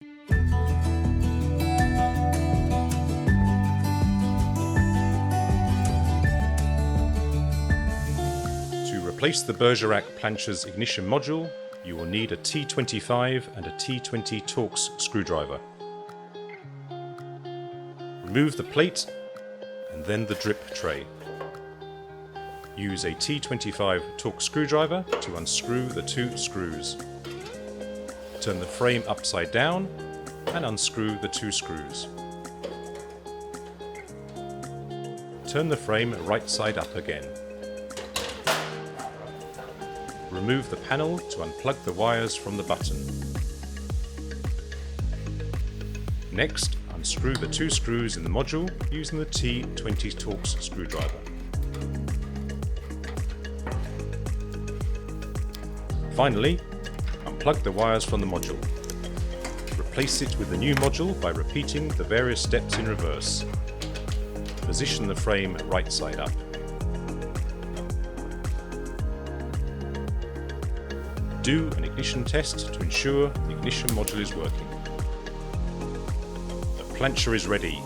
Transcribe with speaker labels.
Speaker 1: To replace the Bergerac Plancha's ignition module, you will need a T25 and a T20 Torx screwdriver. Remove the plate and then the drip tray. Use a T25 Torx screwdriver to unscrew the two screws. Turn the frame upside down and unscrew the two screws. Turn the frame right side up again. Remove the panel to unplug the wires from the button. Next, unscrew the two screws in the module using the T20 Torx screwdriver. Finally, unplug the wires from the module. Replace it with the new module by repeating the various steps in reverse. Position the frame right side up. Do an ignition test to ensure the ignition module is working. The plancha is ready.